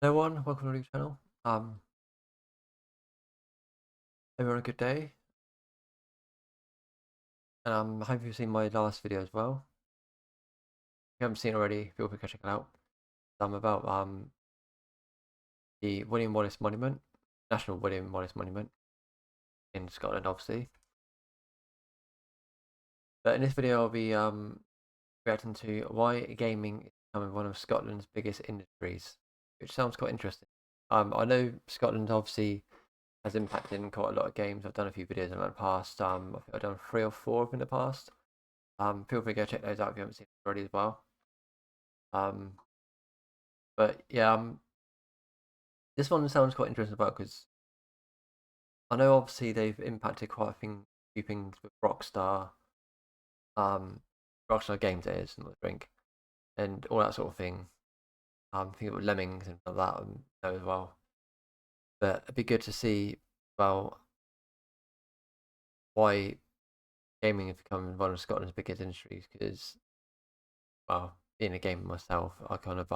Hello everyone, welcome to the channel. Everyone a good day. And I hope you've seen my last video as well. If you haven't seen it already, feel free to check it out. I'm about the William Wallace Monument, National William Wallace Monument in Scotland, obviously. But in this video, I'll be reacting to why gaming is becoming one of Scotland's biggest industries, which sounds quite interesting. I know Scotland obviously has impacted in quite a lot of games. I've done a few videos in the past. I think I've done 3 or 4 of them in the past. Feel free to go check those out if you haven't seen them already as well. But yeah, this one sounds quite interesting about because I know obviously they've impacted quite a few things with Rockstar, Rockstar Games that is, not the drink, and all that sort of thing. Think of Lemmings and stuff like that as well. But it'd be good to see, well, why gaming has become one of Scotland's biggest industries. Because, well, being a gamer myself, I kind of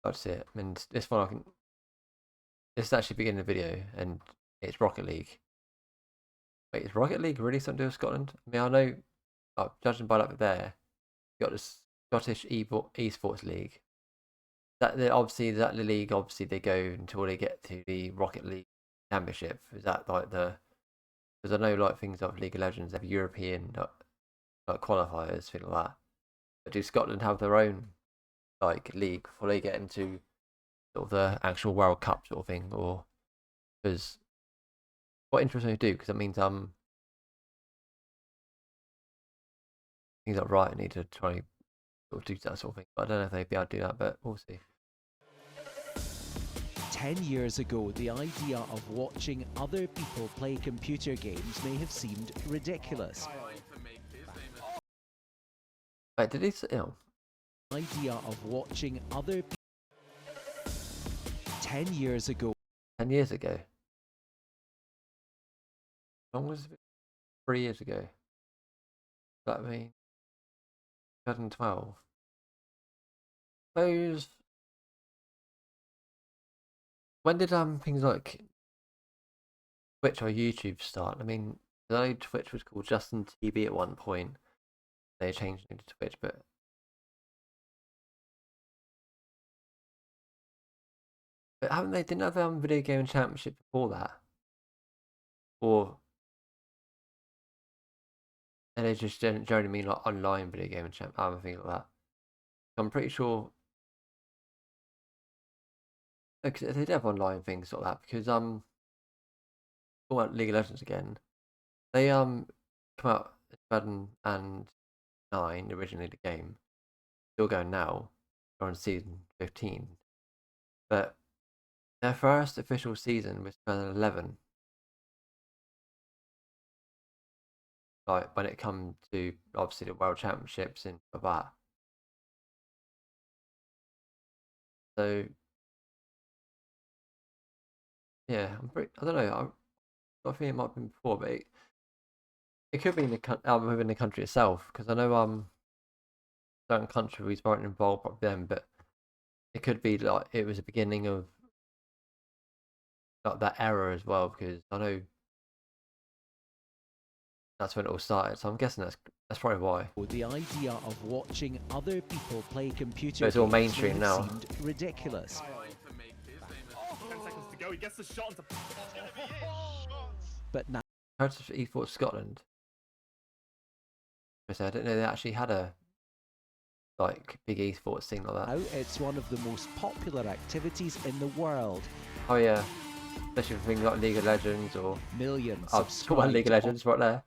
that's it. And this one, this is actually beginning the video, and it's Rocket League. Wait, is Rocket League really something to do with Scotland? I mean, I know, judging by that there, you got the Scottish Esports League. Obviously that the league. Obviously, they go until they get to the Rocket League Championship. Is that like the? Because I know like things like League of Legends have European like qualifiers, things like that. But do Scotland have their own like league before they get into sort of the actual World Cup sort of thing, or because quite interesting to do because that means things like Riot need to try sort of do that sort of thing. But I don't know if they'd be able to do that, but we'll see. 10 years ago, the idea of watching other people play computer games may have seemed ridiculous. Wait, did he say? The idea of watching other 10 years ago. 10 years ago. How long was it? 3 years ago. Does that mean 2012? Suppose. When did things like Twitch or YouTube start? I mean, I know Twitch was called Justin TV at one point. They changed it to Twitch, but haven't they? Didn't have video game championship before that, or and they just generally mean like online video game champ, things like that. I'm pretty sure. Because they did have online things like that. Because talking about League of Legends again, they come out in 2009 originally the game, still going now, they're on season 15, but their first official season was 2011. Like when it comes to obviously the World Championships and stuff like that. So yeah, I don't know. I think it might have been before, but it could be in within the country itself because I know certain countries weren't involved back then, but it could be like it was the beginning of like that era as well because I know that's when it all started. So I'm guessing that's probably why. The idea of watching other people play computer It's all games mainstream may now. have seemed ridiculous. 10 seconds to go. He gets the shot into. But now Heritage Esports Scotland. I didn't know they actually had a like big esports thing like that. it's one of the most popular activities in the world. Oh yeah, especially for things like League of Legends or Millions I'll talk about League of Legends right there.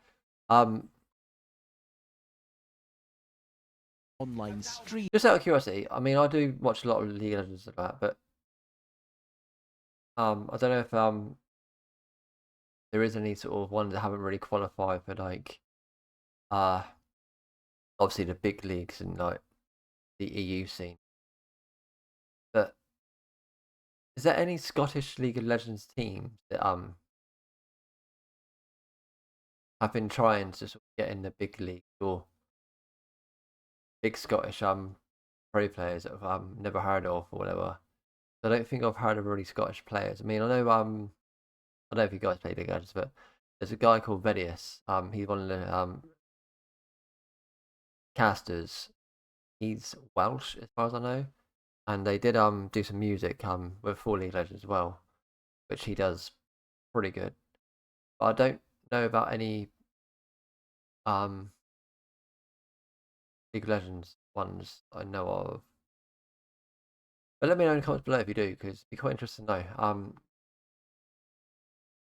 Online stream. Just out of curiosity, I mean I do watch a lot of League of Legends and that, but I don't know if there is any sort of ones that haven't really qualified for like obviously the big leagues and like the EU scene. But is there any Scottish League of Legends teams that have been trying to sort of get in the big league or big Scottish pro players that I've never heard of or whatever? I don't think I've heard of really Scottish players. I mean, I know I don't know if you guys play League of Legends, but there's a guy called Vedius. He's one of the casters. He's Welsh as far as I know, and they did do some music with for League of Legends as well, which he does pretty good. But I don't know about any um League of Legends ones I know of. But let me know in the comments below if you do, because it'd be quite interesting to know.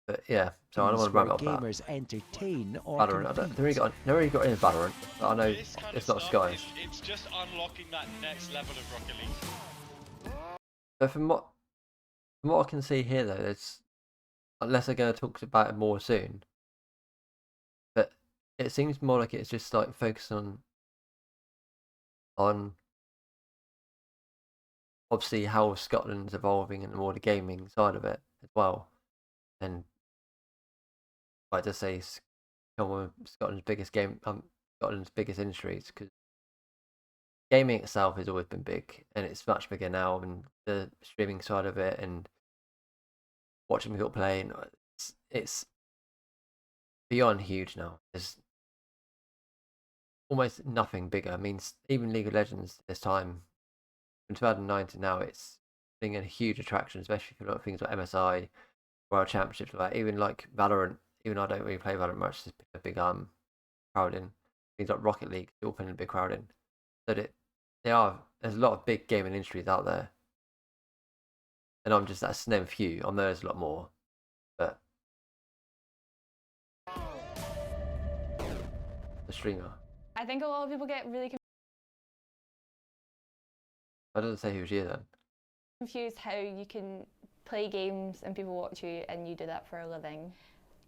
But yeah, so I don't want to where ramble about gamers entertain or Valorant. I compete. never really got into Valorant, but I know This kind it's of not stuff, Skies. it's just unlocking that next level of Rocket League. But from what I can see here, though, there's unless they're going to talk about it more soon. But it seems more like it's just like focusing on obviously how Scotland's evolving and more the gaming side of it as well. And like to say, one of Scotland's biggest Scotland's biggest industries, because gaming itself has always been big, and it's much bigger now. And the streaming side of it, and watching people playing, it's beyond huge now. There's almost nothing bigger. I mean, even League of Legends this time, from 2009 to now, it's being a huge attraction, especially for like things like MSI, World Championships, like even like Valorant. Even though I don't really play Valorant much, there's a big crowd in. Things like Rocket League, still putting a big crowd in. So there's a lot of big gaming industries out there, and that's name a few. I know there's a lot more, but the streamer. I think a lot of people get really I didn't say who was you then. confused how you can play games and people watch you and you do that for a living.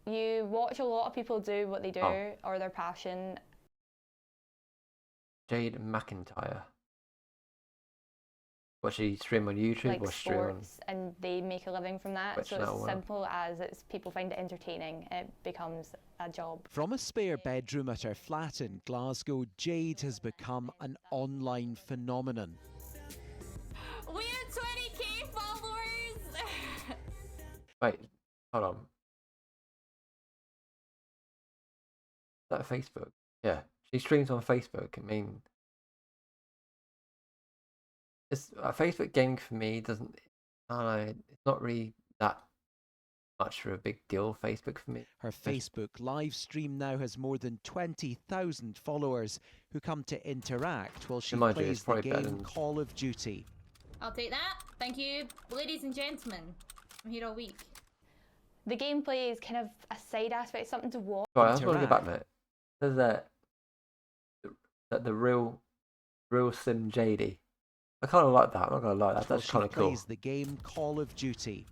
You watch a lot of people do what they do or their passion. Jade McIntyre. What, she stream on YouTube like or stream on sports, and they make a living from that. Twitch So now, it's wow. simple as it's people find it entertaining. It becomes a job. From a spare bedroom at her flat in Glasgow, Jade has become an online phenomenon. We have 20k followers! Wait, hold on. Is that Facebook? Yeah, she streams on Facebook. I mean, it's Facebook gaming for me doesn't. I don't know. It's not really that much for a big deal. Facebook for me. Her Facebook live stream now has more than 20,000 followers who come to interact while she Mind you, plays it's the probably better game than- Call of Duty. I'll take that. Thank you. Ladies and gentlemen, I'm here all week. The gameplay is kind of a side aspect, something to watch. Sorry, I just want to go back a Interact. minute. There's the real Sim JD. I kind of like that. I'm not gonna lie. While That's she kind of cool. plays the game Call of Duty.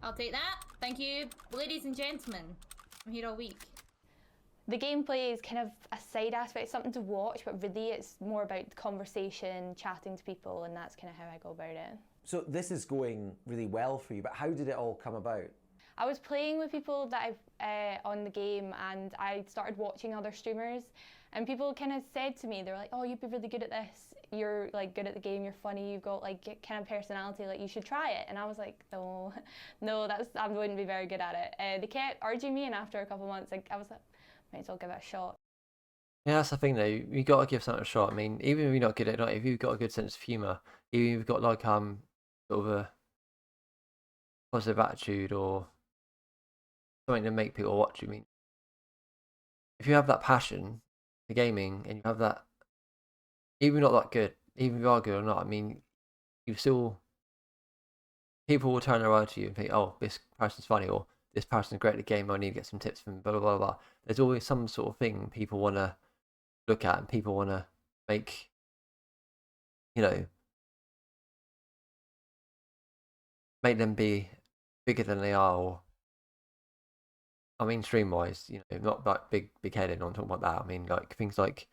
I'll take that. Thank you. Ladies and gentlemen, I'm here all week. The gameplay is kind of a side aspect, something to watch, but really it's more about conversation, chatting to people, and that's kind of how I go about it. So this is going really well for you, but how did it all come about? I was playing with people that on the game, and I started watching other streamers, and people kind of said to me, they were like, "Oh, you'd be really good at this. You're like good at the game. You're funny. You've got like kind of personality. Like you should try it." And I was like, "No, no, I wouldn't be very good at it." They kept urging me, and after a couple of months, I was like, "Might as well give it a shot." Yeah, that's the thing though. You got to give something a shot. I mean, even if you're not good at it, if you've got a good sense of humor, even if you've got like sort of a positive attitude or something to make people watch you. I mean, if you have that passion for gaming and you have that, even not that good, even if you are good or not, I mean, you still people will turn around to you and think, "Oh, this person's funny," or "This person's great at the game. I need to get some tips from blah blah blah blah." There's always some sort of thing people want to look at and people want to make, make them be bigger than they are. Or I mean, stream wise, not like big headed. I'm talking about that. I mean, like things like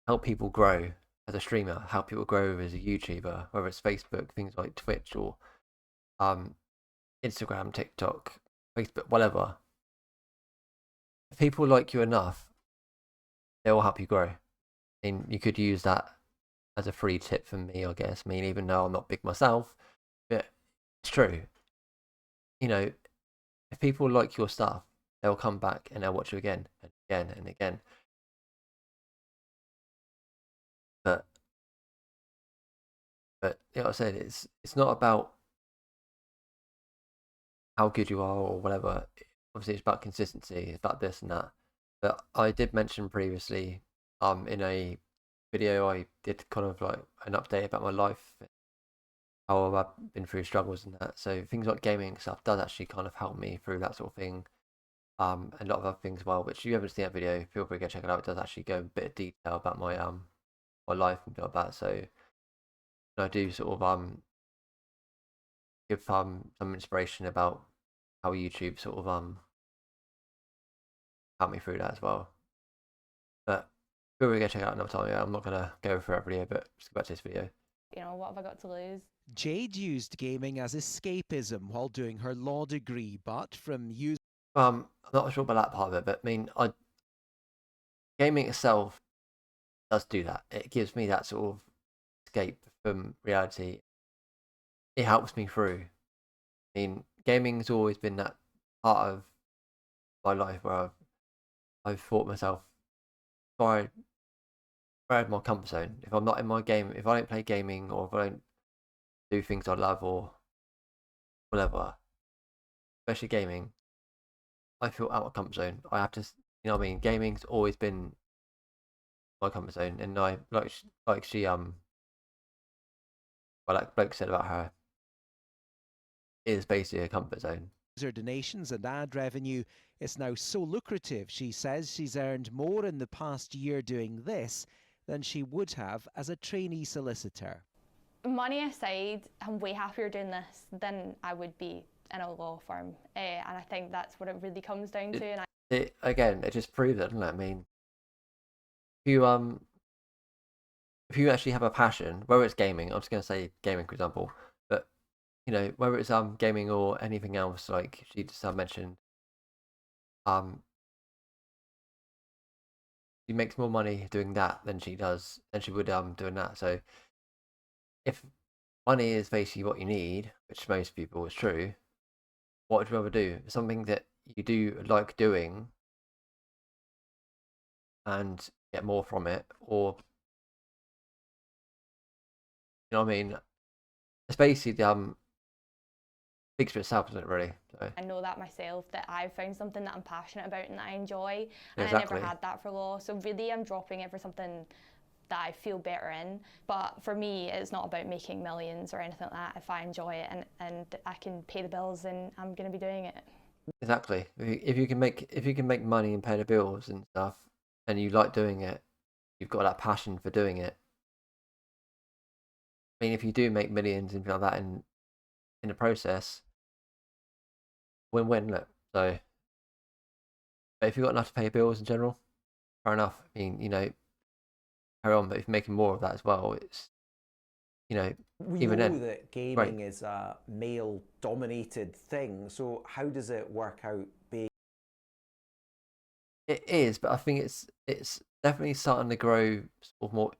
help people grow as a streamer, help people grow as a YouTuber, whether it's Facebook, things like Twitch or Instagram, TikTok, Facebook, whatever. If people like you enough, they will help you grow. I mean, you could use that as a free tip from me, I guess. I mean, even though I'm not big myself, it's true. You know, if people like your stuff, they'll come back and they'll watch you again and again and again. But like I said, it's not about how good you are or whatever. Obviously, it's about consistency. It's about this and that. But I did mention previously, in a video, I did kind of like an update about my life, how I've been through struggles and that. So things like gaming stuff does actually kind of help me through that sort of thing. And a lot of other things as well, which if you haven't seen that video, feel free to go check it out. It does actually go a bit of detail about my life and stuff like that. So I do sort of give some inspiration about how YouTube sort of helped me through that as well. But feel free to go check it out another time. Yeah, I'm not gonna go through every video, but just go back to this video. You know, what have I got to lose? Jade used gaming as escapism while doing her law degree, but from using I'm not sure about that part of it, but I mean, gaming itself does do that. It gives me that sort of escape from reality. It helps me through. I mean, gaming's always been that part of my life where I've thought myself, if I had my comfort zone, if I'm not in my game, if I don't play gaming or if I don't do things I love or whatever, especially gaming, I feel out of comfort zone. I have to, you know what I mean? Gaming's always been my comfort zone, and I like she well, like Blake said about her, is basically a comfort zone. her donations and ad revenue, it's now so lucrative, she says she's earned more in the past year doing this than she would have as a trainee solicitor. Money aside, I'm way happier doing this than I would be in a law firm, and I think that's what it really comes down to. And It just proves it, doesn't it? I mean, if you actually have a passion, whether it's gaming, I'm just gonna say gaming for example, but you know, whether it's gaming or anything else, like she just mentioned, she makes more money doing that than she would doing that. So if money is basically what you need, which most people is true, what would you rather do? Something that you do like doing and get more from it, or you know what I mean? It's basically speaks for itself, doesn't it? Really. So, I know that myself, that I've found something that I'm passionate about and that I enjoy, and exactly. I never had that for law. So really, I'm dropping it for something that I feel better in. But for me, it's not about making millions or anything like that. If I enjoy it and I can pay the bills, then I'm going to be doing it. Exactly. If you can make money and pay the bills and stuff, and you like doing it, you've got that passion for doing it. I mean, if you do make millions and like that in the process, win-win. Look. So, but if you've got enough to pay your bills in general, fair enough. I mean, you know, carry on. But if you're making more of that as well, it's, you know, We even know then, that gaming is a male-dominated thing, so how does it work out being? it is. But I think it's definitely starting to grow sort of more,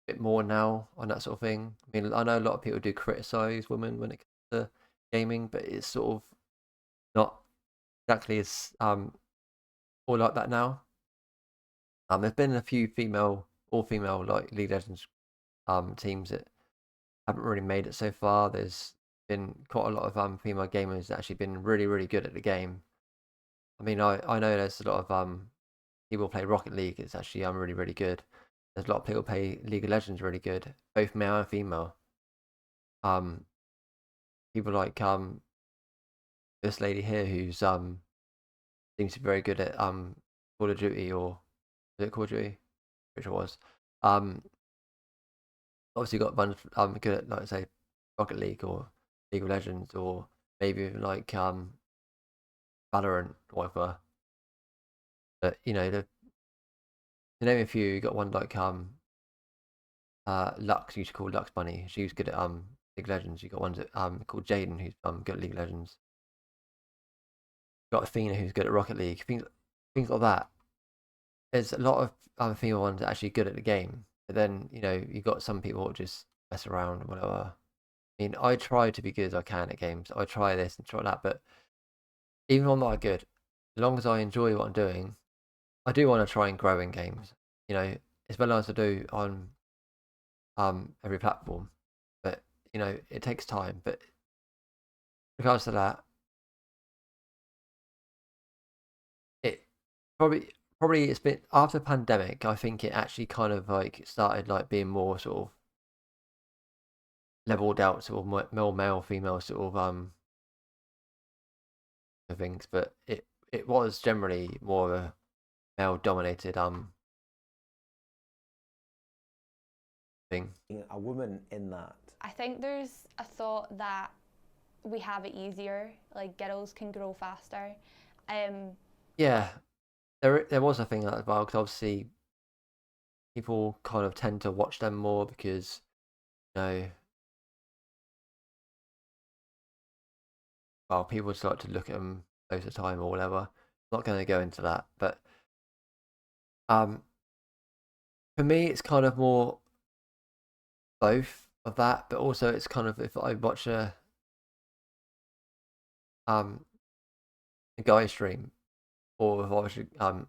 bit more now on that sort of thing. I mean, I know a lot of people do criticize women when it comes to gaming, but it's sort of not exactly as all like that now. There's been a few all female like League of Legends teams that haven't really made it so far. There's been quite a lot of female gamers that actually been really really good at the game. I mean, I know there's a lot of people play Rocket League. It's actually really really good. There's a lot of people play League of Legends really good, both male and female. People like this lady here who's seems to be very good at Call of Duty, or is it Call of Duty? Which it was. Obviously got a bunch good at, like say, Rocket League or League of Legends, or maybe even like Valorant or whatever. But you know, to name a few, you got one like Lux, you should call Lux Bunny. She was good at League of Legends. You got ones that called Jaden, who's good at League of Legends. You got Athena, who's good at Rocket League. Things like that. There's a lot of female ones that are actually good at the game. But then, you know, you got some people who just mess around or whatever. I mean, I try to be good as I can at games. I try this and try that, but even if I'm not good, as long as I enjoy what I'm doing, I do want to try and grow in games. You know, as well as I do on every platform. But you know, it takes time. But regards to that, it probably it's been after the pandemic. I think it actually kind of like started like being more sort of leveled out, sort of male, female sort of things. But it was generally more of a male dominated thing. A woman in that. I think there's a thought that we have it easier, like girls can grow faster. Yeah, there was a thing like that as well, because obviously people kind of tend to watch them more because you know, well, people just like to look at them most of the time or whatever. Not going to go into that, but for me, it's kind of more both of that, but also it's kind of if I watch a guy stream or if I watch someone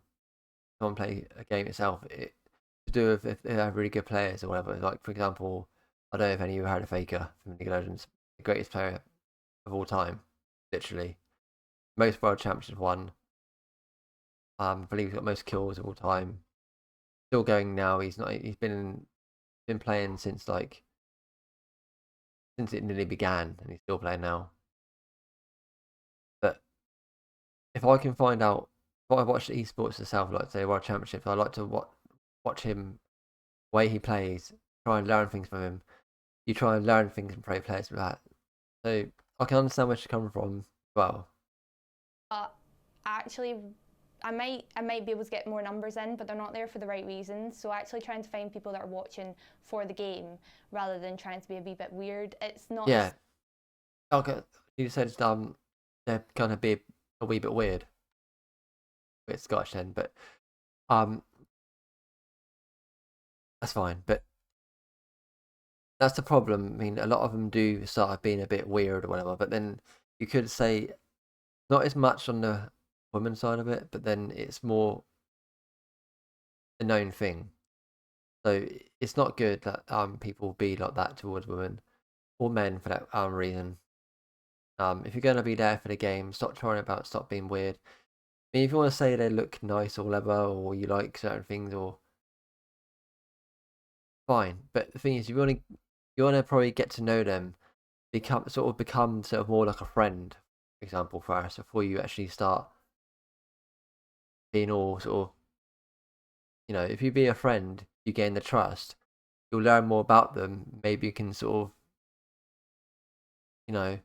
play a game itself, it to do with if they have really good players or whatever. Like for example, I don't know if any of you heard of Faker from League of Legends, the greatest player of all time, literally most world championships won. I believe he's got most kills of all time. Still going now. He's not. He's been playing since since it nearly began, and he's still playing now. But if I can find out, if I watch esports itself, like say World Championships, I like to watch him, the way he plays, try and learn things from him. You try and learn things from pro players with that. So I can understand where she's coming from as well. But actually, I might be able to get more numbers in, but they're not there for the right reasons. So actually trying to find people that are watching for the game rather than trying to be a wee bit weird. It's not. Yeah. Okay. You said they're gonna be a wee bit weird. With Scottish then, but that's fine. But that's the problem. I mean, a lot of them do start being a bit weird or whatever. But then you could say not as much on the women's side of it, but then it's more a known thing. So it's not good that people be like that towards women or men for that reason. If you're gonna be there for the game, stop stop being weird. I mean, if you want to say they look nice or whatever, or you like certain things, or fine. But the thing is, you want to probably get to know them, become sort of more like a friend, for example, first before you actually start being all sort of, you know, if you be a friend, you gain the trust, you'll learn more about them. Maybe you can sort of, you know,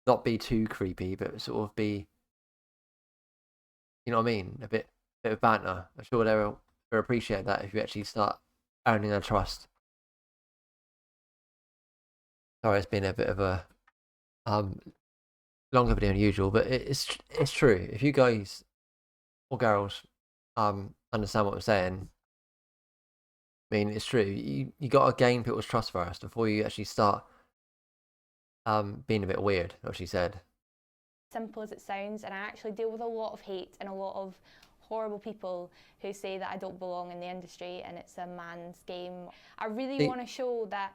not be too creepy, but sort of be, you know what I mean, a bit of banter. I'm sure they'll appreciate that if you actually start earning their trust. Sorry, it's been a bit of a longer video than usual, but it's true. If you guys or girls understand what I'm saying, I mean it's true. You got to gain people's trust first before you actually start being a bit weird, what she said. Simple as it sounds, and I actually deal with a lot of hate and a lot of horrible people who say that I don't belong in the industry and it's a man's game. I really want to show that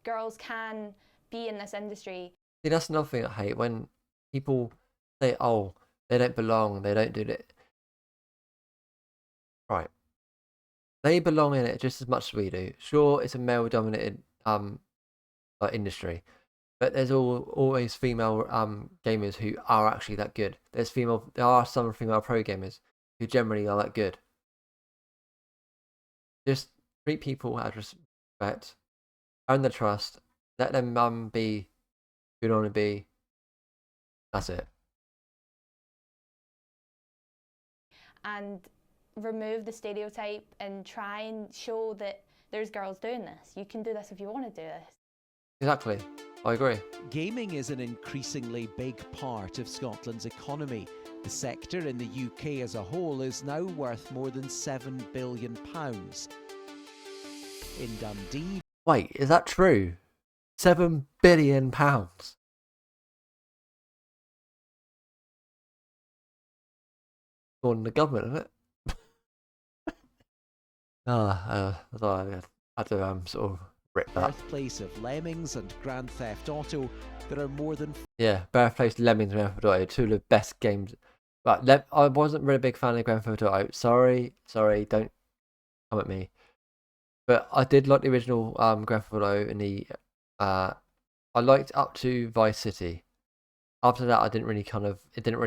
girls can be in this industry. See, that's another thing I hate, when people say, oh, they don't belong, they don't do it. Right. They belong in it just as much as we do. Sure, it's a male-dominated industry, but there's always female gamers who are actually that good. There are some female pro gamers who generally are that good. Just treat people as respect, earn the trust, let them be who they want to be. That's it. And remove the stereotype and try and show that there's girls doing this. You can do this if you want to do this. Exactly. I agree. Gaming is an increasingly big part of Scotland's economy. The sector in the UK as a whole is now worth more than £7 billion. In Dundee... Wait, is that true? £7 billion. More than the government, isn't it? I thought I had to sort of rip that. Birthplace of Lemmings and Grand Theft Auto, there are more than Yeah, Birthplace, Lemmings, and Grand Theft Auto, two of the best games. But I wasn't really a big fan of Grand Theft Auto. Sorry, don't come at me. But I did like the original Grand Theft Auto and I liked up to Vice City. After that, it didn't really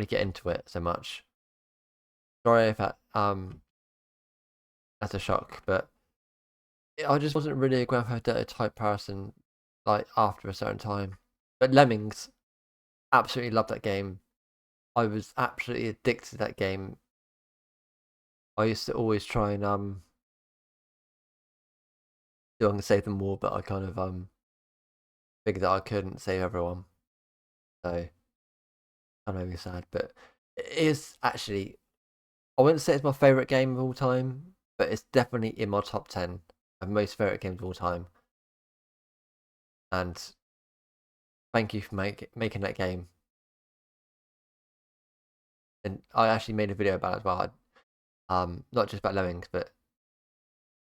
get into it so much. Sorry if that's a shock, but I just wasn't really a Grand Theft Auto type person. Like after a certain time, but Lemmings, absolutely loved that game. I was absolutely addicted to that game. I used to always try and do I can save them all, but I kind of figured that I couldn't save everyone. So I know it's sad, but it is actually, I wouldn't say it's my favourite game of all time, but it's definitely in my top 10 of most favourite games of all time. And thank you for making that game. And I actually made a video about it as well. Not just about Lemmings, but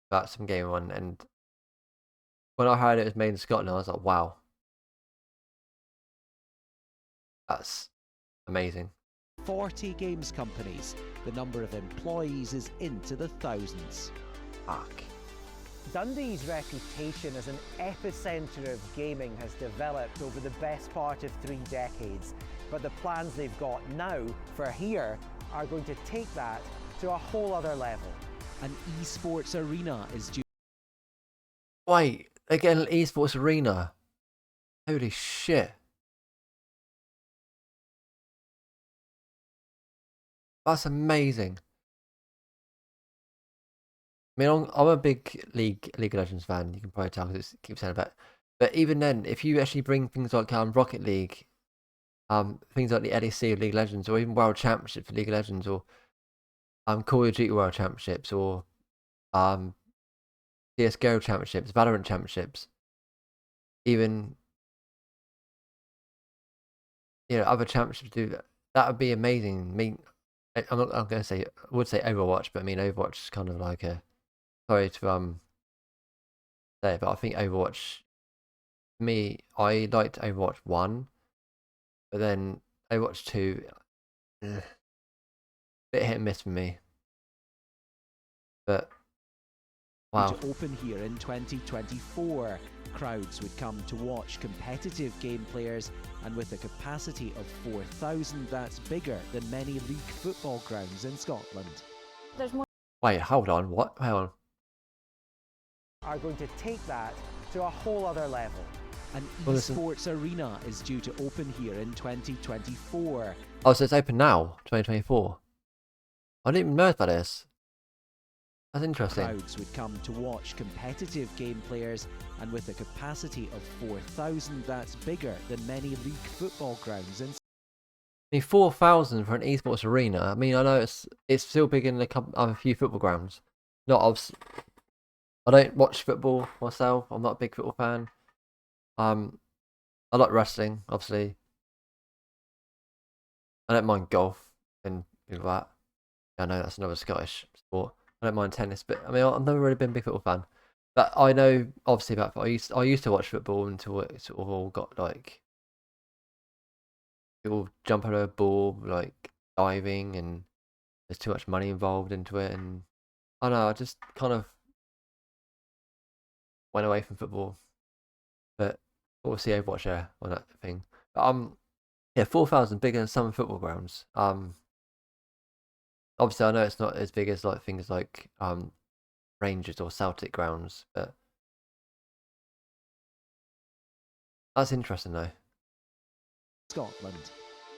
about some game one. And when I heard it was made in Scotland, I was like, wow, that's amazing. 40 games companies. The number of employees is into the thousands. Fuck. Dundee's reputation as an epicenter of gaming has developed over the best part of 3 decades, but the plans they've got now for here are going to take that to a whole other level. An esports arena is due. Wait, they're getting an esports arena. Holy shit. That's amazing. I mean, I'm a big League of Legends fan. You can probably tell because it keeps saying about. But even then, if you actually bring things like Rocket League, things like the LEC of League of Legends, or even World Championships of League of Legends, or Call of Duty World Championships, or CS:GO Championships, Valorant Championships, even other championships do that. That would be amazing. I mean, I'm going to say I would say Overwatch, but I mean Overwatch is kind of like a, sorry to say it, but I think Overwatch, for me, I liked Overwatch 1, but then Overwatch 2, bit hit and miss for me. But wow. To open here in 2024. Crowds would come to watch competitive game players, and with a capacity of 4,000, that's bigger than many league football grounds in Scotland. There's more. Wait, hold on. What? Hang on. Are going to take that to a whole other level. An Well, esports arena is due to open here in 2024. Oh, so it's open now, 2024. I didn't even know about this. That's interesting. Crowds would come to watch competitive game players, and with a capacity of 4,000, that's bigger than many league football grounds in. I mean, 4,000 for an esports arena. I mean, I know it's still big in a few football grounds. I don't watch football myself. I'm not a big football fan. I like wrestling, obviously. I don't mind golf and things like that. I know that's another Scottish sport. I don't mind tennis, but I mean, I've never really been a big football fan. But I know, obviously, about I used to watch football until it sort of all got like people jump on a ball, like diving, and there's too much money involved into it, and I don't know, I just kind of went away from football. But obviously, Overwatch there on that thing. But yeah, 4,000 bigger than some football grounds. Obviously, I know it's not as big as like things like Rangers or Celtic grounds, but that's interesting though. Scotland.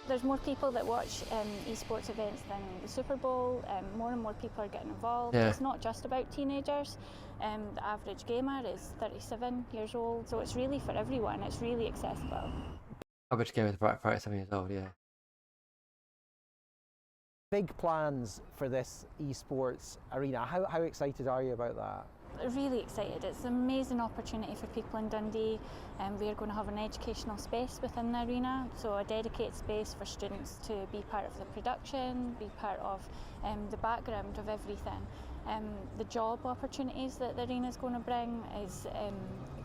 There's more people that watch esports events than the Super Bowl. More and more people are getting involved. Yeah. It's not just about teenagers. The average gamer is 37 years old, so it's really for everyone. It's really accessible. Average gamer is about 37 years old, yeah. Big plans for this esports arena. How excited are you about that? really excited. It's an amazing opportunity for people in Dundee, and we are going to have an educational space within the arena, so a dedicated space for students to be part of the production, be part of the background of everything. The job opportunities that the arena is going to bring is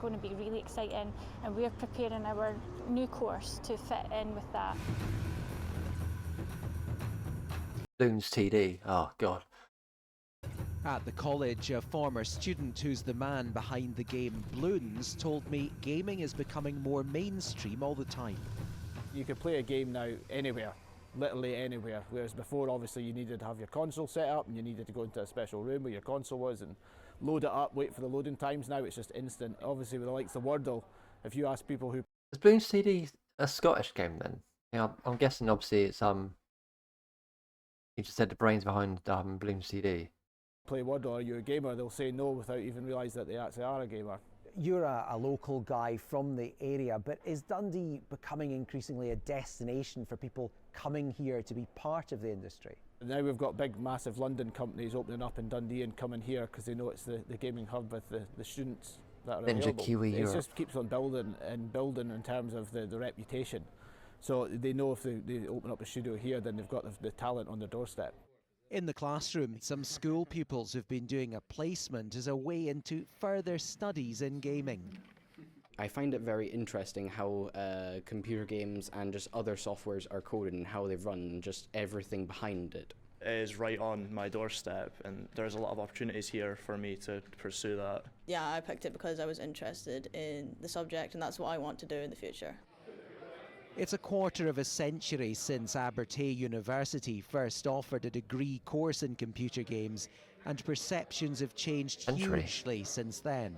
going to be really exciting, and we're preparing our new course to fit in with that. Loons TD. Oh god. At the college, a former student who's the man behind the game Bloons told me gaming is becoming more mainstream all the time. You could play a game now anywhere, literally anywhere, whereas before obviously you needed to have your console set up and you needed to go into a special room where your console was and load it up, wait for the loading times. Now it's just instant. Obviously with the likes of Wordle, if you ask people who... Is Bloons TD a Scottish game then? Yeah, I'm guessing obviously it's you just said the brains behind Bloons TD. play Wordle, are you a gamer? They'll say no without even realise that they actually are a gamer. You're a local guy from the area, but is Dundee becoming increasingly a destination for people coming here to be part of the industry? Now we've got big, massive London companies opening up in Dundee and coming here because they know it's the gaming hub with the students that are Ninja available. Kiwi It Europe. just keeps on building and building in terms of the reputation. So they know if they open up a studio here, then they've got the talent on their doorstep. In the classroom, some school pupils have been doing a placement as a way into further studies in gaming. I find it very interesting how computer games and just other softwares are coded and how they run and just everything behind it. It is right on my doorstep and there's a lot of opportunities here for me to pursue that. Yeah, I picked it because I was interested in the subject and that's what I want to do in the future. It's a quarter of a century since Abertay University first offered a degree course in computer games, and perceptions have changed hugely since then.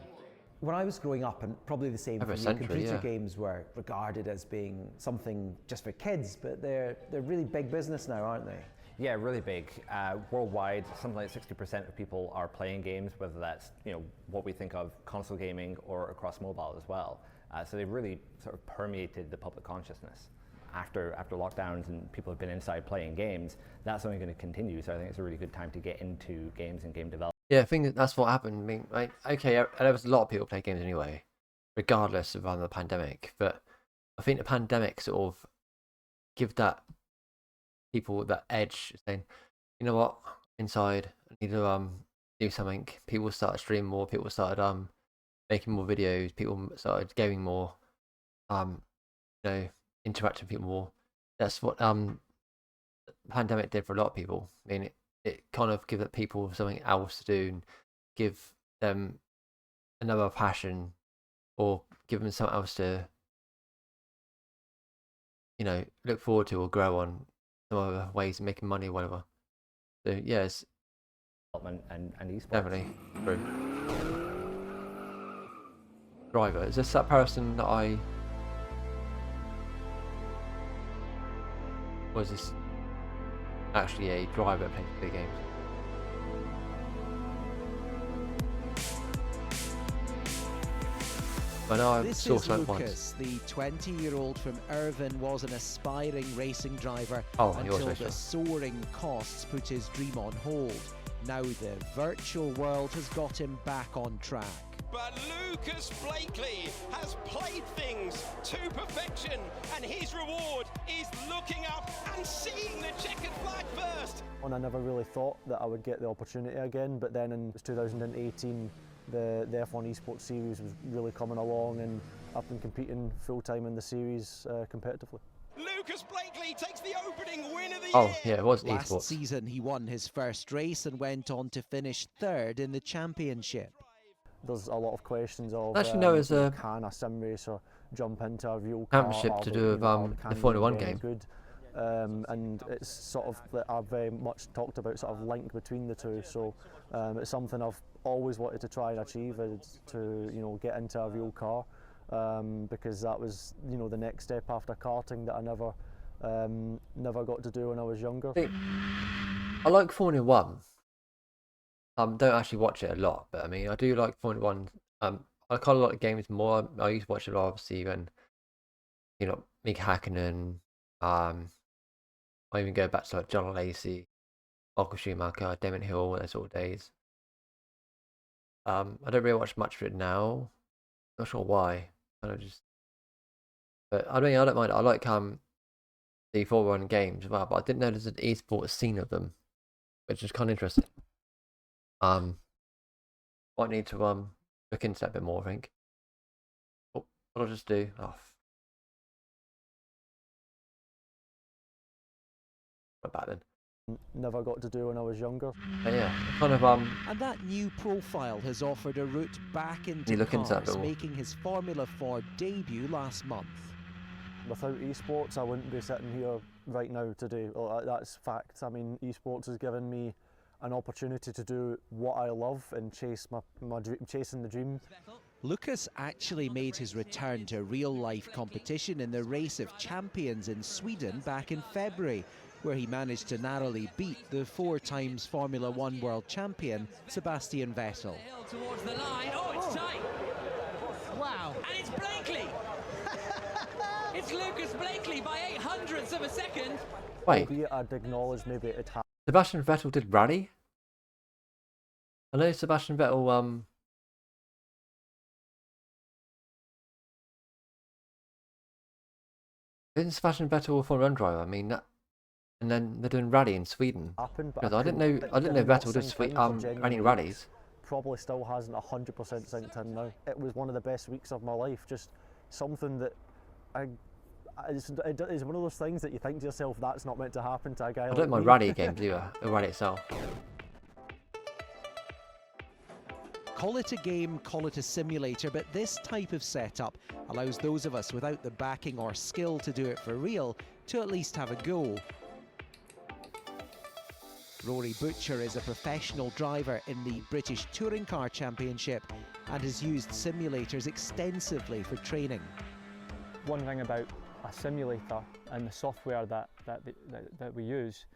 When I was growing up, and probably the same for you, computer yeah. games were regarded as being something just for kids, but they're really big business now, aren't they? Yeah, really big. Worldwide, something like 60% of people are playing games, whether that's what we think of console gaming or across mobile as well. So they've really sort of permeated the public consciousness. After lockdowns and people have been inside playing games, that's only going to continue. So I think it's a really good time to get into games and game development. Yeah, I think that's what happened. I mean, like, okay, there was a lot of people play games anyway, regardless of the pandemic. But I think the pandemic sort of give that people that edge, saying, you know what, inside, I need to do something. People started streaming more. People started making more videos. People started gaming more. Interacting with people more. That's what the pandemic did for a lot of people. I mean, it kind of give people something else to do and give them another passion, or give them something else to look forward to or grow on, some other ways of making money or whatever. So yes, and esports. Definitely true. Driver, is this that person that I... Or is this actually a driver playing video games? I know I This saw is something Lucas, once. the 20-year-old from Irvine was an aspiring racing driver he was until racing. the soaring costs put his dream on hold. Now the virtual world has got him back on track. But Lucas Blakely has played things to perfection, and his reward is looking up and seeing the checkered flag first. And I never really thought that I would get the opportunity again, but then in 2018 the F1 Esports series was really coming along, and I've been competing full-time in the series competitively. Lucas Blakely takes the opening win of the Oh, year. yeah, it was Last esports. season he won his first race and went on to finish third in the championship. There's a lot of questions of Actually, no, it's a can a sim racer jump into a real car? championship to Are do they, with are the candidates Formula 1 any game. Good? And it's sort of that I've very much talked about sort of link between the two. So it's something I've always wanted to try and achieve, is to get into a real car, because that was the next step after karting that I never got to do when I was younger. I like Formula 1. Don't actually watch it a lot, but I mean, I do like Formula 1. I kind of like the games more. I used to watch it obviously when, Mika Hakkinen, I even go back to like John Lacey, Michael Schumacher, Damon Hill, those sort of days. I don't really watch much of it now. Not sure why. Kind of just. But I mean, I don't mind. I like the Formula 1 games as well, but I didn't know there's an esports scene of them, which is kind of interesting. Might need to look into that a bit more. I think. Oh, what I'll just do. Oh, not bad then. Never got to do when I was younger. But yeah, kind of And that new profile has offered a route back into You look into that cars, bit more. making his Formula 4 debut last month. Without esports, I wouldn't be sitting here right now today. Well, that's fact. I mean, esports has given me an opportunity to do what I love and chase chasing the dream. Lucas actually made his return to real-life competition in the Race of Champions in Sweden back in February, where he managed to narrowly beat the 4 times Formula 1 world champion, Sebastian Vettel. Towards the line. Oh, it's tight. Wow. And it's Blakely. It's Lucas Blakely by 800ths of a second. Wait. Albeit I'd acknowledge maybe it had. Sebastian Vettel did rally? I know Sebastian Vettel, isn't Sebastian Vettel a Formula 1 driver? I mean, that, and then they're doing rally in Sweden. Happened, but Because I didn't know Vettel did any rallies. Probably still hasn't 100% synced in now. It was one of the best weeks of my life. Just something that it's one of those things that you think to yourself, that's not meant to happen to a guy I like don't mind me. rally games either, the rally itself. Call it a game, call it a simulator, but this type of setup allows those of us without the backing or skill to do it for real to at least have a go. Rory Butcher is a professional driver in the British Touring Car Championship and has used simulators extensively for training. One thing about a simulator and the software that we use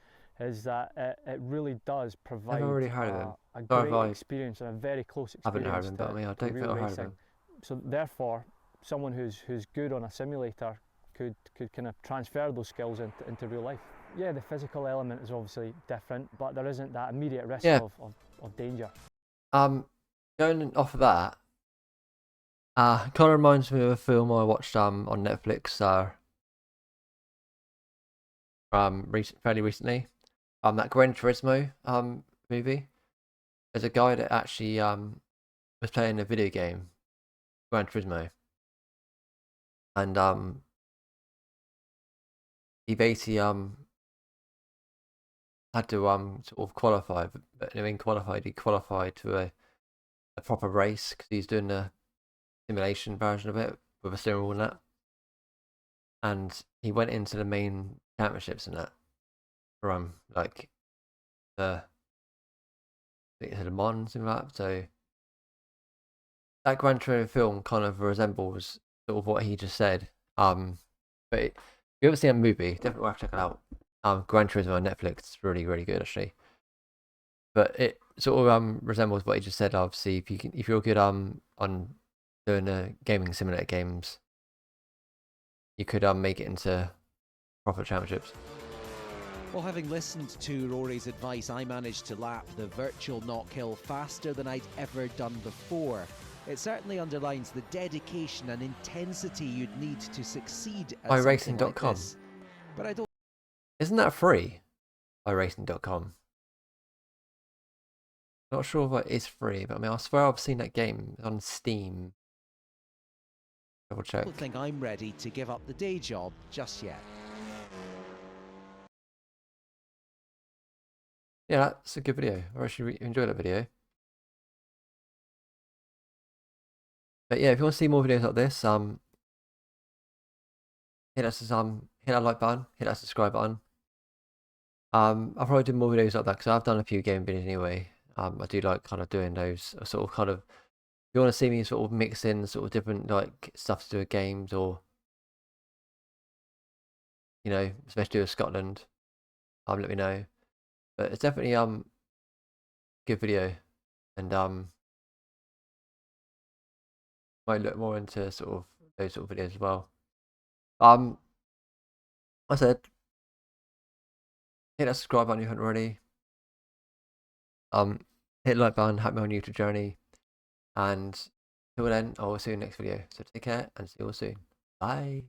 is that it really does provide already heard of them. a Sorry great if I experience and a very close haven't experience heard of them, but I mean, I to don't think real I've heard of racing. them. So therefore, someone who's good on a simulator could kind of transfer those skills into real life. Yeah, the physical element is obviously different, but there isn't that immediate risk Yeah. of danger. Going off of that, kind of reminds me of a film I watched on Netflix fairly recently. That Gran Turismo movie. There's a guy that actually was playing a video game, Gran Turismo, and he basically had to sort of qualify, but he qualified to a proper race because he's doing the simulation version of it with a steering wheel and that. And he went into the main championships and that for like I think it's Le Mans, something like that. So that Gran Turismo film kind of resembles sort of what he just said. But if you ever seen a movie, definitely worth checking out. Gran Turismo on Netflix, it's really, really good actually. But it sort of resembles what he just said. Obviously, if you're good on doing gaming simulator games, you could make it into proper championships. Well, having listened to Rory's advice, I managed to lap the virtual knockhill faster than I'd ever done before. It certainly underlines the dedication and intensity you'd need to succeed at something like iRacing.com. this. But I don't. Isn't that free? iRacing.com. Not sure if it is free, but I mean, I swear I've seen that game on Steam. Double check. don't think I'm ready to give up the day job just yet. Yeah, that's a good video. I actually enjoyed that video. But yeah, if you want to see more videos like this, hit that like button, hit that subscribe button. I'll probably do more videos like that because I've done a few game videos anyway. I do like kind of doing those sort of kind of. If you want to see me sort of mix in sort of different like stuff to do with games or, you know, especially to do with Scotland, let me know. But it's definitely good video, and might look more into sort of those sort of videos as well. I said, hit that subscribe button if you haven't already. Hit the like button, help me on YouTube journey. And till then, I will see you in the next video. So take care and see you all soon. Bye.